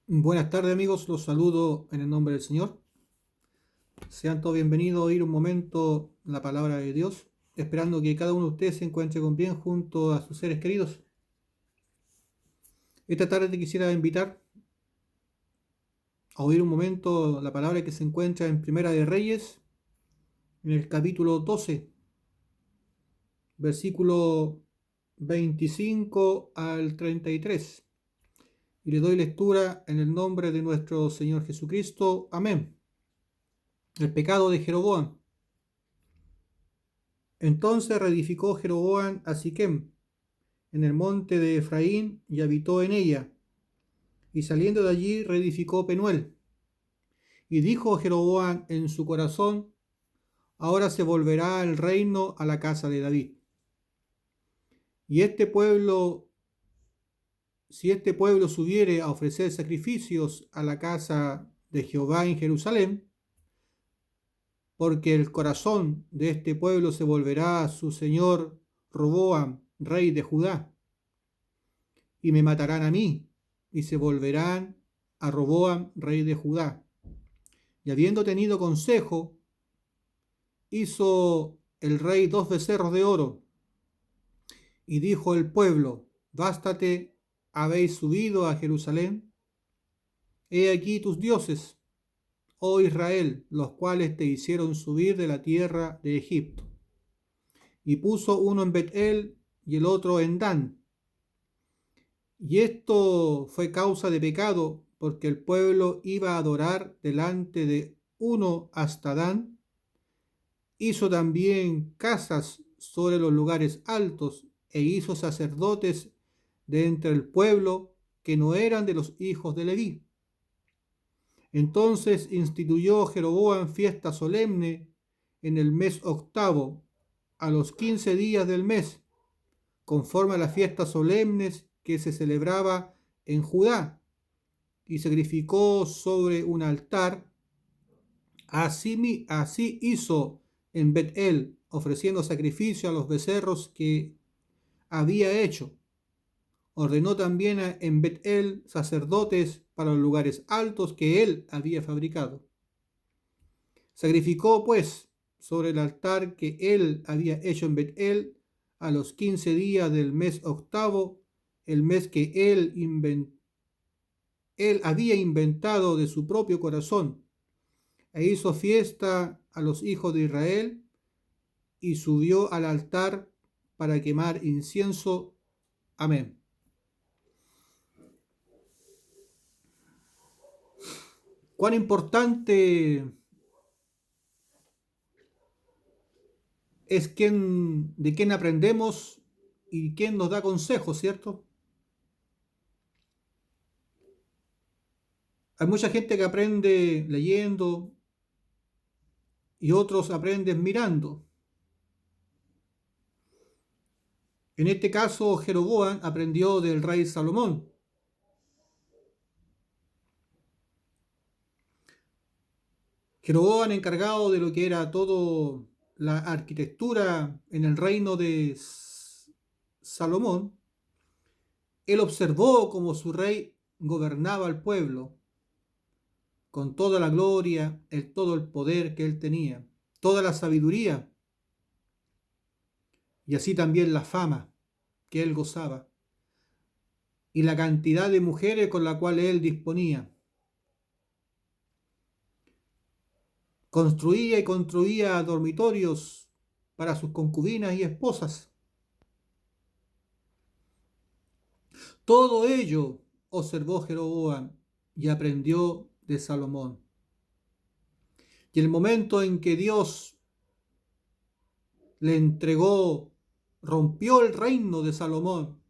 Buenas tardes amigos, los saludo en el nombre del Señor. Sean todos bienvenidos a oír un momento la palabra de Dios, esperando que cada uno de ustedes se encuentre con bien junto a sus seres queridos. Esta tarde te quisiera invitar a oír un momento la palabra que se encuentra en Primera de Reyes, en el capítulo 12, versículo 25 al 33. Y le doy lectura en el nombre de nuestro Señor Jesucristo. Amén. El pecado de Jeroboam. Entonces reedificó Jeroboam a Siquem, en el monte de Efraín, y habitó en ella. Y saliendo de allí reedificó Penuel. Y dijo Jeroboam en su corazón: ahora se volverá el reino a la casa de David. Y si este pueblo subiere a ofrecer sacrificios a la casa de Jehová en Jerusalén, porque el corazón de este pueblo se volverá a su señor Roboam, rey de Judá, y me matarán a mí, y se volverán a Roboam, rey de Judá. Y habiendo tenido consejo, hizo el rey 2 becerros de oro, y dijo el pueblo: bástate, habéis subido a Jerusalén. He aquí tus dioses, oh Israel, los cuales te hicieron subir de la tierra de Egipto. Y puso uno en Betel y el otro en Dan. Y esto fue causa de pecado, porque el pueblo iba a adorar delante de uno hasta Dan. Hizo también casas sobre los lugares altos, e hizo sacerdotes de entre el pueblo que no eran de los hijos de Leví. Entonces instituyó Jeroboam fiesta solemne en el mes octavo, a los 15 días del mes, conforme a las fiestas solemnes que se celebraba en Judá, y sacrificó sobre un altar. Así hizo en Betel, ofreciendo sacrificio a los becerros que había hecho. Ordenó también en Betel sacerdotes para los lugares altos que él había fabricado. Sacrificó, pues, sobre el altar que él había hecho en Betel, a los 15 días del mes octavo, el mes que él había inventado de su propio corazón, e hizo fiesta a los hijos de Israel, y subió al altar para quemar incienso. Amén. Cuán importante es de quién aprendemos y quién nos da consejos, ¿cierto? Hay mucha gente que aprende leyendo y otros aprenden mirando. En este caso, Jeroboam aprendió del rey Salomón. Jeroboam, encargado de lo que era todo la arquitectura en el reino de Salomón, él observó cómo su rey gobernaba al pueblo con toda la gloria, todo el poder que él tenía, toda la sabiduría y así también la fama que él gozaba y la cantidad de mujeres con la cual él disponía. Construía y construía dormitorios para sus concubinas y esposas. Todo ello observó Jeroboam y aprendió de Salomón. Y el momento en que Dios le entregó, rompió el reino de Salomón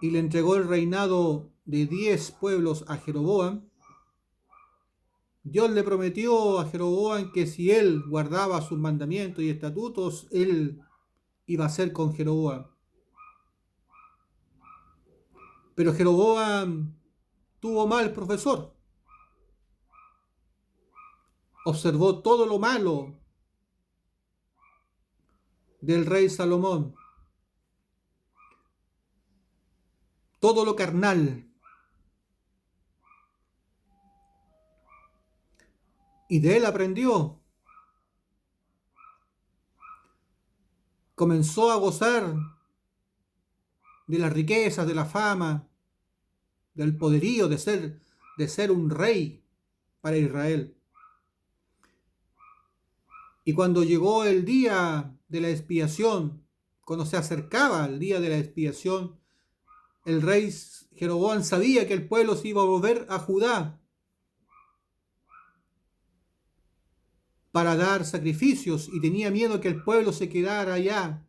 y le entregó el reinado de 10 pueblos a Jeroboam, Dios le prometió a Jeroboam que si él guardaba sus mandamientos y estatutos, él iba a ser con Jeroboam. Pero Jeroboam tuvo mal profesor. Observó todo lo malo del rey Salomón, todo lo carnal, y de él aprendió. Comenzó a gozar de las riquezas, de la fama, del poderío de ser un rey para Israel. Y cuando llegó el día de la expiación, cuando se acercaba el día de la expiación, el rey Jeroboam sabía que el pueblo se iba a volver a Judá para dar sacrificios y tenía miedo que el pueblo se quedara allá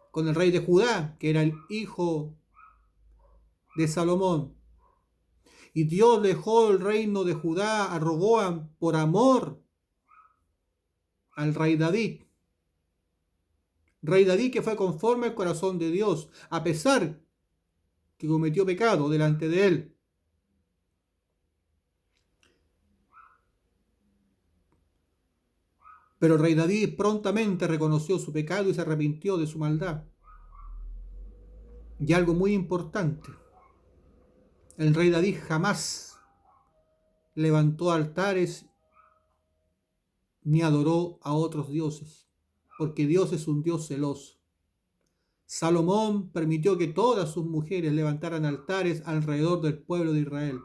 con el rey de Judá, que era el hijo de Salomón. Y Dios dejó el reino de Judá a Roboam por amor al rey David. Rey David que fue conforme al corazón de Dios, a pesar que cometió pecado delante de él. Pero el rey David prontamente reconoció su pecado y se arrepintió de su maldad. Y algo muy importante, el rey David jamás levantó altares ni adoró a otros dioses, porque Dios es un Dios celoso. Salomón permitió que todas sus mujeres levantaran altares alrededor del pueblo de Israel.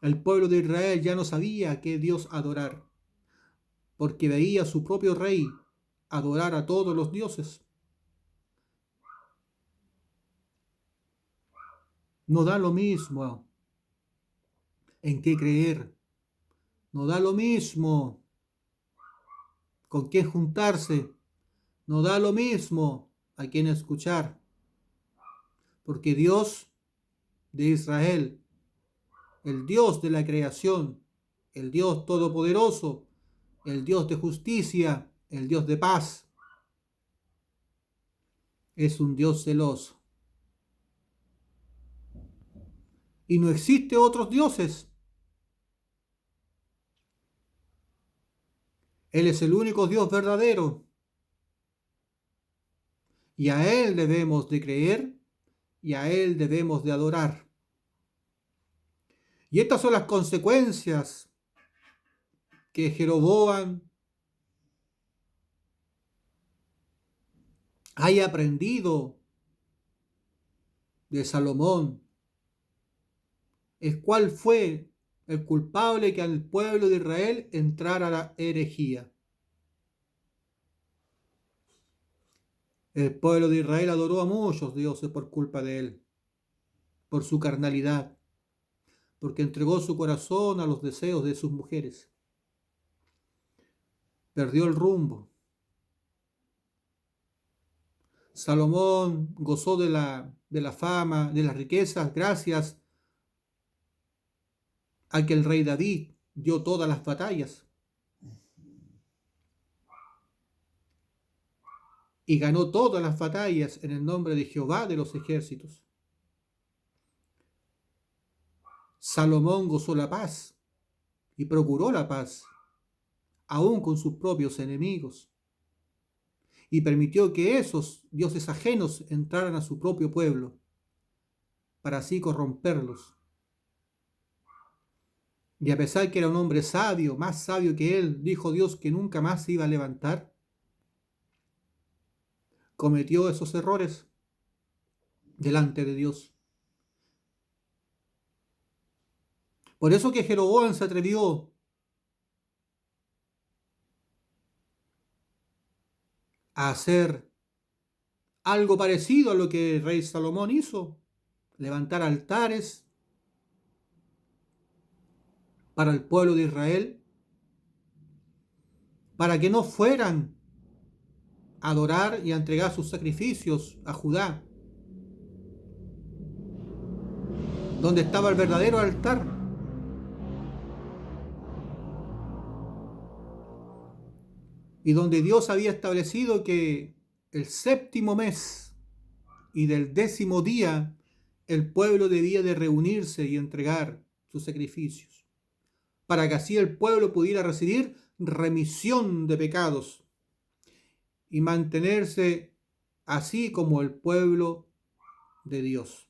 El pueblo de Israel ya no sabía a qué Dios adorar, porque veía a su propio rey adorar a todos los dioses. No da lo mismo en qué creer, no da lo mismo con quién juntarse, no da lo mismo a quién escuchar, porque Dios de Israel, el Dios de la creación, el Dios todopoderoso, el Dios de justicia, el Dios de paz, es un Dios celoso. Y no existe otros dioses. Él es el único Dios verdadero. Y a Él debemos de creer y a Él debemos de adorar. Y estas son las consecuencias que Jeroboam haya aprendido de Salomón. Es cuál fue el culpable que al pueblo de Israel entrara a la herejía. El pueblo de Israel adoró a muchos dioses por culpa de él, por su carnalidad, porque entregó su corazón a los deseos de sus mujeres. Perdió el rumbo. Salomón gozó de la fama, de las riquezas, gracias a que el rey David dio todas las batallas y ganó todas las batallas en el nombre de Jehová de los ejércitos. Salomón gozó la paz y procuró la paz, aún con sus propios enemigos, y permitió que esos dioses ajenos entraran a su propio pueblo, para así corromperlos. Y a pesar que era un hombre sabio, más sabio que él, dijo Dios que nunca más se iba a levantar, cometió esos errores delante de Dios. Por eso que Jeroboam se atrevió a hacer algo parecido a lo que el rey Salomón hizo, levantar altares para el pueblo de Israel, para que no fueran a adorar y a entregar sus sacrificios a Judá, donde estaba el verdadero altar. Y donde Dios había establecido que el séptimo mes y del 10º día el pueblo debía de reunirse y entregar sus sacrificios, para que así el pueblo pudiera recibir remisión de pecados y mantenerse así como el pueblo de Dios.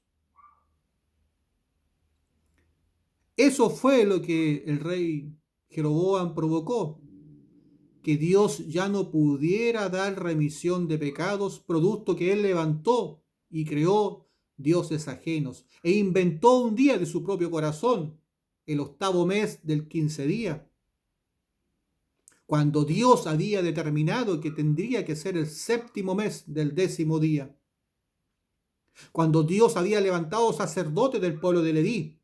Eso fue lo que el rey Jeroboam provocó que Dios ya no pudiera dar remisión de pecados, producto que él levantó y creó dioses ajenos, e inventó un día de su propio corazón, el octavo mes del 15 día, cuando Dios había determinado que tendría que ser el séptimo mes del 10º día, cuando Dios había levantado sacerdotes del pueblo de Leví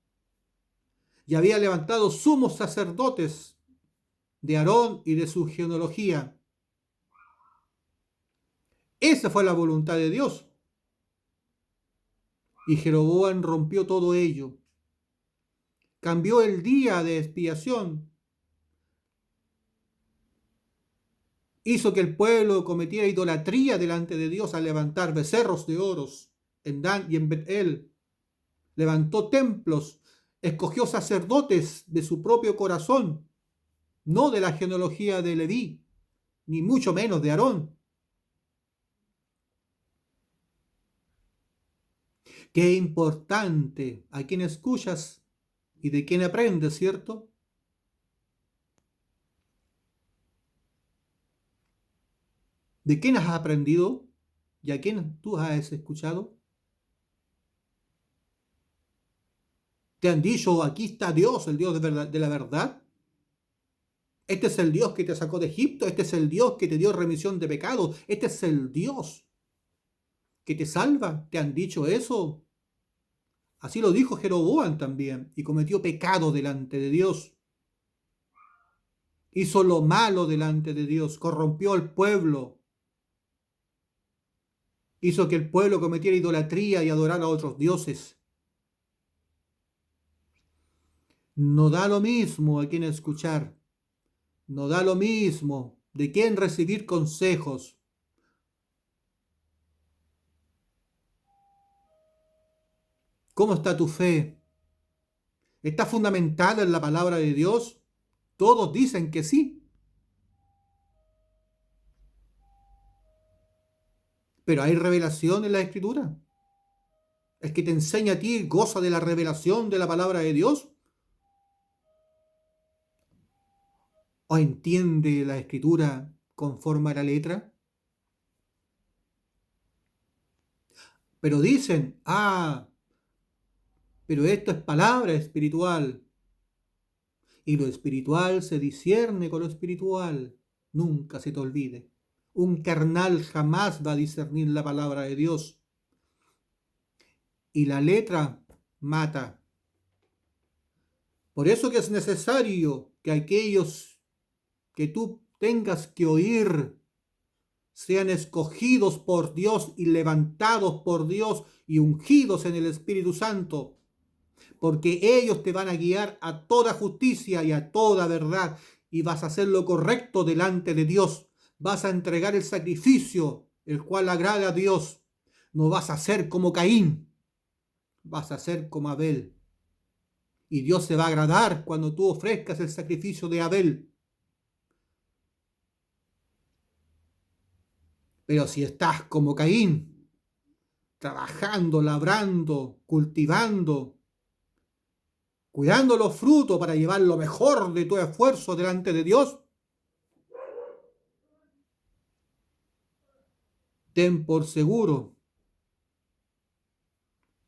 y había levantado sumos sacerdotes de Aarón y de su genealogía. Esa fue la voluntad de Dios. Y Jeroboam rompió todo ello. Cambió el día de expiación. Hizo que el pueblo cometiera idolatría delante de Dios al levantar becerros de oros en Dan y en Betel. Levantó templos, escogió sacerdotes de su propio corazón, no de la genealogía de Leví, ni mucho menos de Aarón. Qué importante a quién escuchas y de quién aprendes, ¿cierto? ¿De quién has aprendido y a quién tú has escuchado? ¿Te han dicho, aquí está Dios, el Dios de la verdad? Este es el Dios que te sacó de Egipto, este es el Dios que te dio remisión de pecados, este es el Dios que te salva. ¿Te han dicho eso? Así lo dijo Jeroboam también, y cometió pecado delante de Dios. Hizo lo malo delante de Dios, corrompió al pueblo, hizo que el pueblo cometiera idolatría y adorara a otros dioses. No da lo mismo a quién escuchar, no da lo mismo de quién recibir consejos. ¿Cómo está tu fe? ¿Está fundamentada en la palabra de Dios? Todos dicen que sí, pero ¿hay revelación en la Escritura? ¿El que te enseña a ti goza de la revelación de la palabra de Dios? ¿O entiende la Escritura conforme a la letra? Pero dicen, pero esto es palabra espiritual. Y lo espiritual se discierne con lo espiritual. Nunca se te olvide. Un carnal jamás va a discernir la palabra de Dios. Y la letra mata. Por eso que es necesario que aquellos que tú tengas que oír sean escogidos por Dios y levantados por Dios y ungidos en el Espíritu Santo, porque ellos te van a guiar a toda justicia y a toda verdad, y vas a hacer lo correcto delante de Dios. Vas a entregar el sacrificio, el cual agrada a Dios. No vas a ser como Caín, vas a ser como Abel. Y Dios se va a agradar cuando tú ofrezcas el sacrificio de Abel. Pero si estás como Caín, trabajando, labrando, cultivando, cuidando los frutos para llevar lo mejor de tu esfuerzo delante de Dios, ten por seguro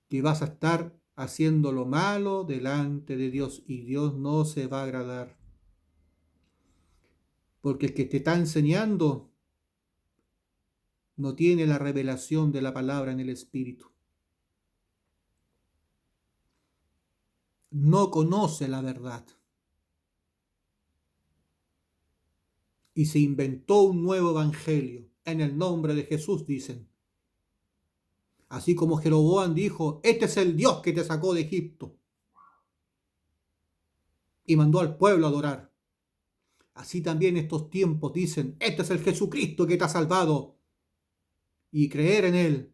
que vas a estar haciendo lo malo delante de Dios y Dios no se va a agradar. Porque el que te está enseñando no tiene la revelación de la palabra en el Espíritu. No conoce la verdad. Y se inventó un nuevo evangelio en el nombre de Jesús, dicen. Así como Jeroboam dijo, este es el Dios que te sacó de Egipto. Y mandó al pueblo a adorar. Así también estos tiempos dicen, este es el Jesucristo que te ha salvado. Y creer en Él.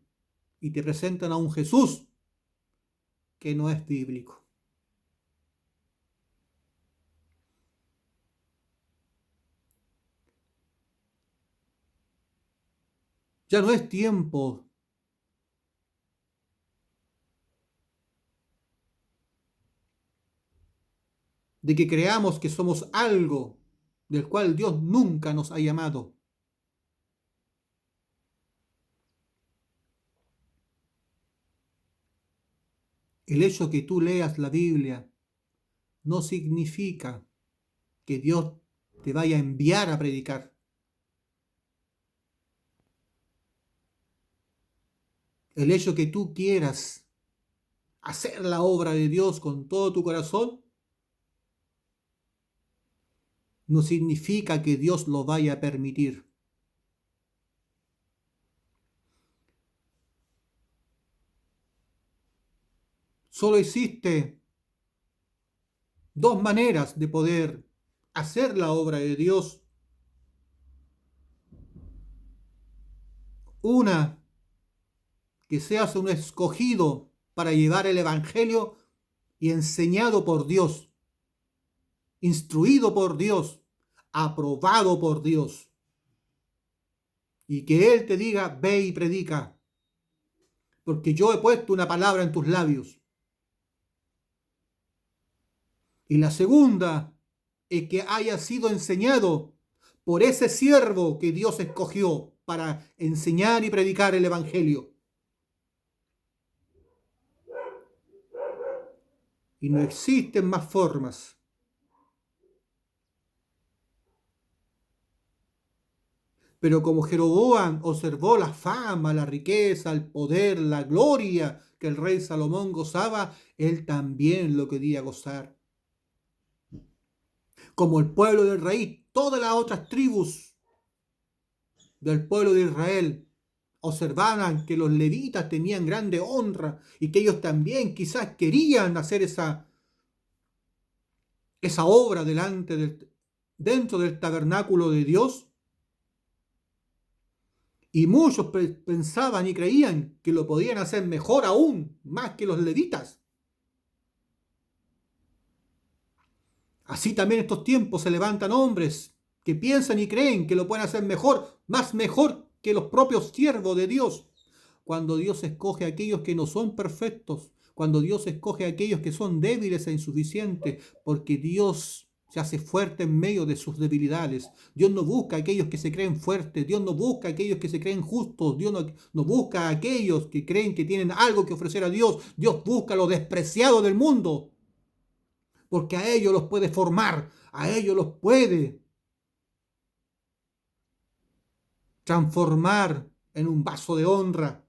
Y te presentan a un Jesús que no es bíblico. Ya no es tiempo de que creamos que somos algo del cual Dios nunca nos ha llamado. El hecho que tú leas la Biblia no significa que Dios te vaya a enviar a predicar. El hecho que tú quieras hacer la obra de Dios con todo tu corazón no significa que Dios lo vaya a permitir. Solo existe dos maneras de poder hacer la obra de Dios. Una, que seas un escogido para llevar el Evangelio y enseñado por Dios, instruido por Dios, aprobado por Dios. Y que Él te diga, ve y predica, porque yo he puesto una palabra en tus labios. Y la segunda es que haya sido enseñado por ese siervo que Dios escogió para enseñar y predicar el Evangelio. Y no existen más formas. Pero como Jeroboam observó la fama, la riqueza, el poder, la gloria que el rey Salomón gozaba, él también lo quería gozar. Como el pueblo del rey, todas las otras tribus del pueblo de Israel observaban que los levitas tenían grande honra y que ellos también quizás querían hacer esa obra dentro del tabernáculo de Dios. Y muchos pensaban y creían que lo podían hacer mejor aún, más que los levitas. Así también en estos tiempos se levantan hombres que piensan y creen que lo pueden hacer mejor, más mejor que los propios siervos de Dios. Cuando Dios escoge a aquellos que no son perfectos, cuando Dios escoge a aquellos que son débiles e insuficientes, porque Dios se hace fuerte en medio de sus debilidades. Dios no busca a aquellos que se creen fuertes, Dios no busca a aquellos que se creen justos, Dios no busca a aquellos que creen que tienen algo que ofrecer a Dios. Dios busca a los despreciados del mundo, porque a ellos los puede formar, a ellos los puede transformar en un vaso de honra,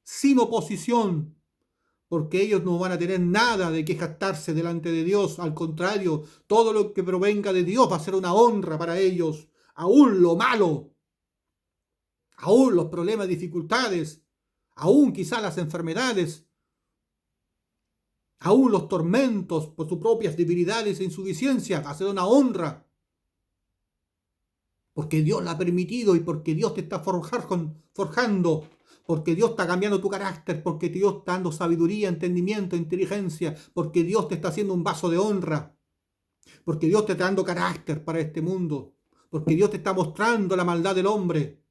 sin oposición, porque ellos no van a tener nada de que jactarse delante de Dios. Al contrario, todo lo que provenga de Dios va a ser una honra para ellos. Aún lo malo, aún los problemas, dificultades, aún quizás las enfermedades, aún los tormentos por sus propias debilidades e insuficiencias, va a ser una honra. Porque Dios la ha permitido y porque Dios te está forjando, porque Dios está cambiando tu carácter, porque Dios está dando sabiduría, entendimiento, inteligencia, porque Dios te está haciendo un vaso de honra, porque Dios te está dando carácter para este mundo, porque Dios te está mostrando la maldad del hombre.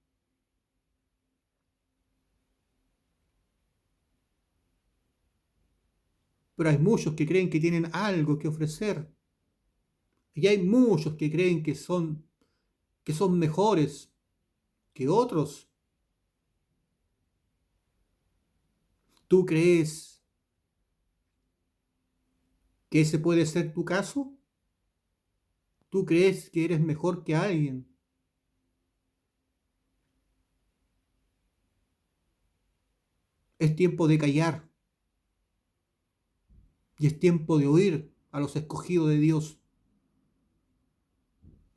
Pero hay muchos que creen que tienen algo que ofrecer. Y hay muchos que creen que son mejores que otros. ¿Tú crees que ese puede ser tu caso? ¿Tú crees que eres mejor que alguien? Es tiempo de callar y es tiempo de oír a los escogidos de Dios,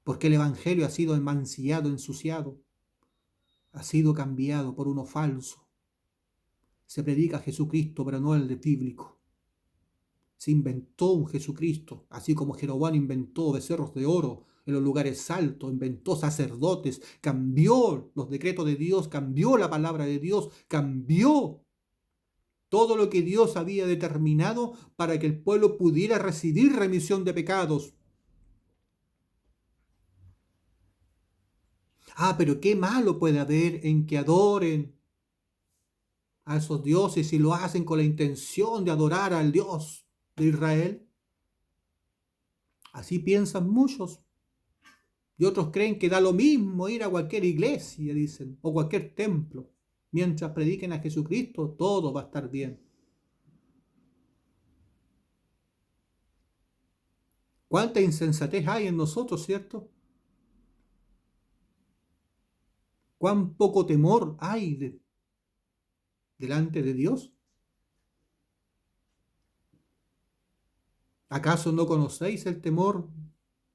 porque el Evangelio ha sido mancillado, ensuciado, ha sido cambiado por uno falso. Se predica Jesucristo, pero no el de bíblico. Se inventó un Jesucristo, así como Jeroboam inventó becerros de oro en los lugares altos, inventó sacerdotes, cambió los decretos de Dios, cambió la palabra de Dios, cambió todo lo que Dios había determinado para que el pueblo pudiera recibir remisión de pecados. Pero qué malo puede haber en que adoren a esos dioses y lo hacen con la intención de adorar al Dios de Israel. Así piensan muchos. Y otros creen que da lo mismo ir a cualquier iglesia, dicen, o cualquier templo. Mientras prediquen a Jesucristo, todo va a estar bien. Cuánta insensatez hay en nosotros, ¿cierto? Cuán poco temor hay delante de Dios. ¿Acaso no conocéis el temor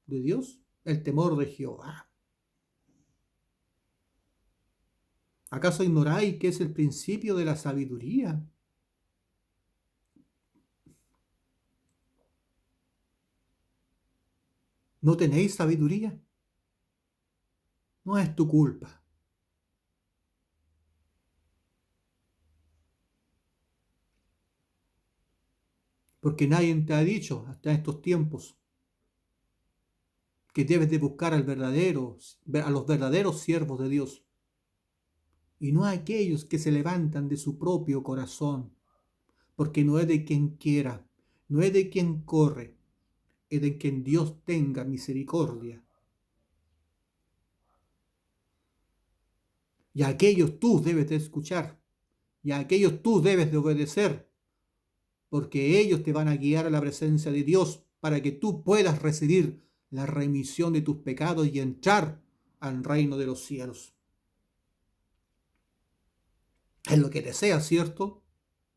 de Dios? El temor de Jehová. ¿Acaso ignoráis que es el principio de la sabiduría? ¿No tenéis sabiduría? No es tu culpa. Porque nadie te ha dicho hasta estos tiempos que debes de buscar a los verdaderos siervos de Dios, y no a aquellos que se levantan de su propio corazón, porque no es de quien quiera, no es de quien corre, es de quien Dios tenga misericordia. Y a aquellos tú debes de escuchar, y a aquellos tú debes de obedecer, porque ellos te van a guiar a la presencia de Dios para que tú puedas recibir la remisión de tus pecados y entrar al reino de los cielos. Es lo que deseas, ¿cierto?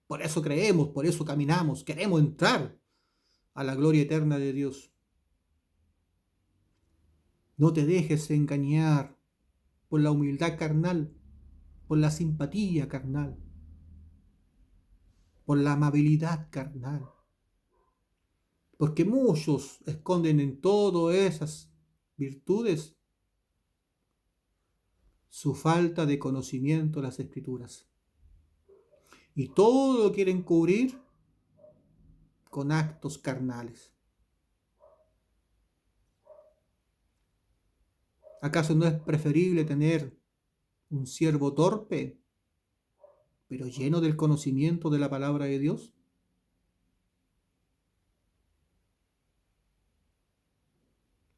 Por eso creemos, por eso caminamos, queremos entrar a la gloria eterna de Dios. No te dejes engañar por la humildad carnal, por la simpatía carnal, por la amabilidad carnal. Porque muchos esconden en todas esas virtudes su falta de conocimiento de las Escrituras. Y todo lo quieren cubrir con actos carnales. ¿Acaso no es preferible tener un siervo torpe, pero lleno del conocimiento de la palabra de Dios?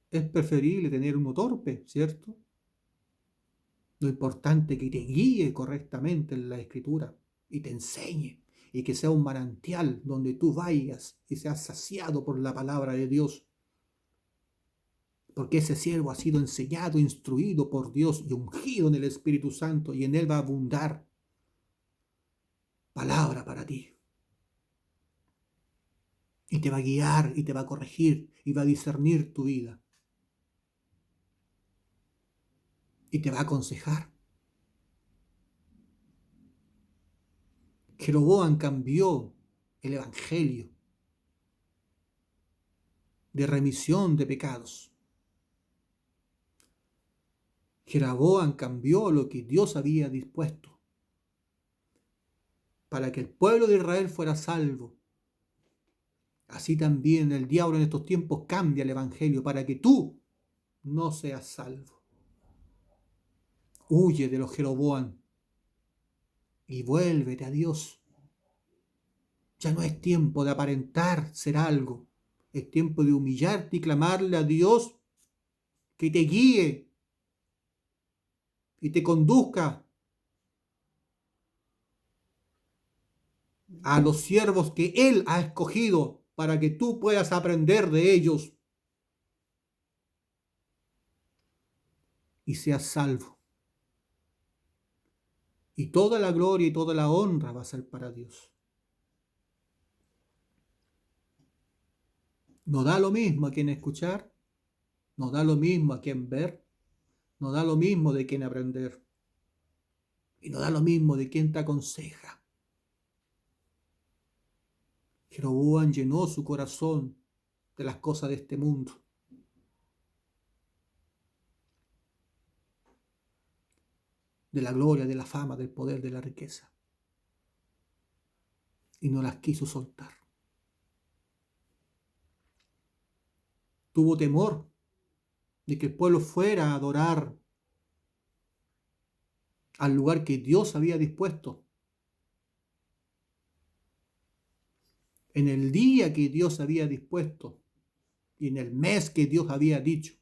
Es preferible tener uno torpe, ¿cierto? Lo importante es que te guíe correctamente en la Escritura y te enseñe, y que sea un manantial donde tú vayas y seas saciado por la palabra de Dios. Porque ese siervo ha sido enseñado, instruido por Dios y ungido en el Espíritu Santo, y en él va a abundar palabra para ti. Y te va a guiar y te va a corregir y va a discernir tu vida. Y te va a aconsejar. Jeroboam cambió el evangelio de remisión de pecados. Jeroboam cambió lo que Dios había dispuesto para que el pueblo de Israel fuera salvo. Así también el diablo en estos tiempos cambia el evangelio para que tú no seas salvo. Huye de los Jeroboam y vuélvete a Dios. Ya no es tiempo de aparentar ser algo. Es tiempo de humillarte y clamarle a Dios que te guíe y te conduzca a los siervos que Él ha escogido para que tú puedas aprender de ellos y seas salvo. Y toda la gloria y toda la honra va a ser para Dios. No da lo mismo a quien escuchar, no da lo mismo a quien ver, no da lo mismo de quien aprender, y no da lo mismo de quien te aconseja. Jeroboam llenó su corazón de las cosas de este mundo. De la gloria, de la fama, del poder, de la riqueza. Y no las quiso soltar. Tuvo temor de que el pueblo fuera a adorar al lugar que Dios había dispuesto. En el día que Dios había dispuesto y en el mes que Dios había dicho.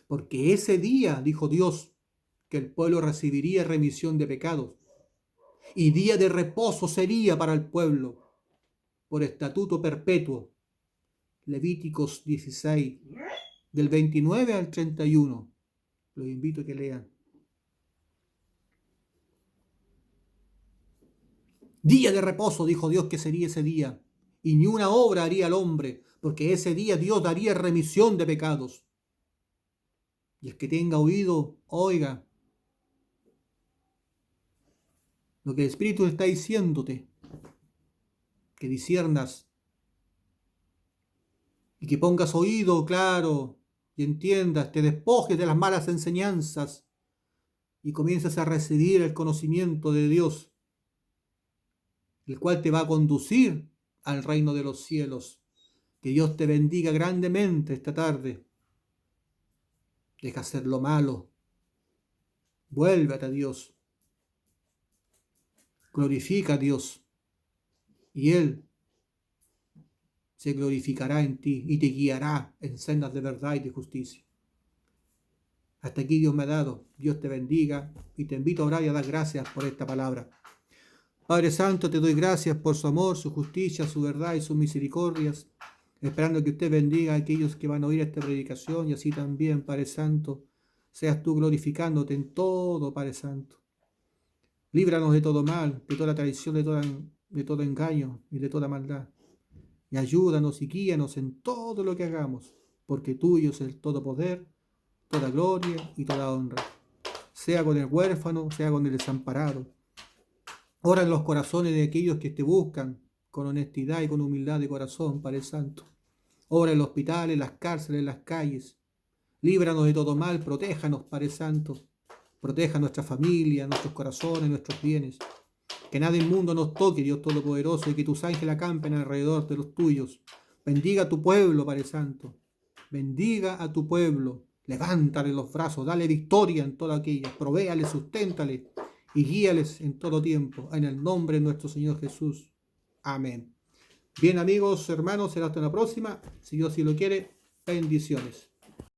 Porque ese día, dijo Dios, que el pueblo recibiría remisión de pecados, y día de reposo sería para el pueblo, por estatuto perpetuo. Levíticos 16, del 29 al 31. Los invito a que lean. Día de reposo, dijo Dios, que sería ese día, y ni una obra haría el hombre, porque ese día Dios daría remisión de pecados. Y el que tenga oído, oiga lo que el Espíritu está diciéndote, que disiernas y que pongas oído claro y entiendas, te despojes de las malas enseñanzas y comiences a recibir el conocimiento de Dios, el cual te va a conducir al reino de los cielos. Que Dios te bendiga grandemente esta tarde. Deja hacer lo malo. Vuélvete a Dios. Glorifica a Dios. Y Él se glorificará en ti y te guiará en sendas de verdad y de justicia. Hasta aquí Dios me ha dado. Dios te bendiga y te invito a orar y a dar gracias por esta palabra. Padre Santo, te doy gracias por su amor, su justicia, su verdad y sus misericordias, esperando que usted bendiga a aquellos que van a oír esta predicación y así también, Padre Santo, seas tú glorificándote en todo, Padre Santo. Líbranos de todo mal, de toda traición, de todo engaño y de toda maldad. Y ayúdanos y guíanos en todo lo que hagamos, porque tuyo es el todo poder, toda gloria y toda honra. Sea con el huérfano, sea con el desamparado. Ora en los corazones de aquellos que te buscan con honestidad y con humildad de corazón, Padre Santo. Ora en los hospitales, en las cárceles, en las calles. Líbranos de todo mal, protéjanos, Padre Santo. Proteja nuestra familia, nuestros corazones, nuestros bienes. Que nada inmundo nos toque, Dios Todopoderoso, y que tus ángeles acampen alrededor de los tuyos. Bendiga a tu pueblo, Padre Santo. Bendiga a tu pueblo. Levántale los brazos, dale victoria en todo aquello. Provéale, susténtale y guíales en todo tiempo. En el nombre de nuestro Señor Jesús. Amén. Bien, amigos, hermanos, será hasta la próxima. Si Dios sí lo quiere, bendiciones.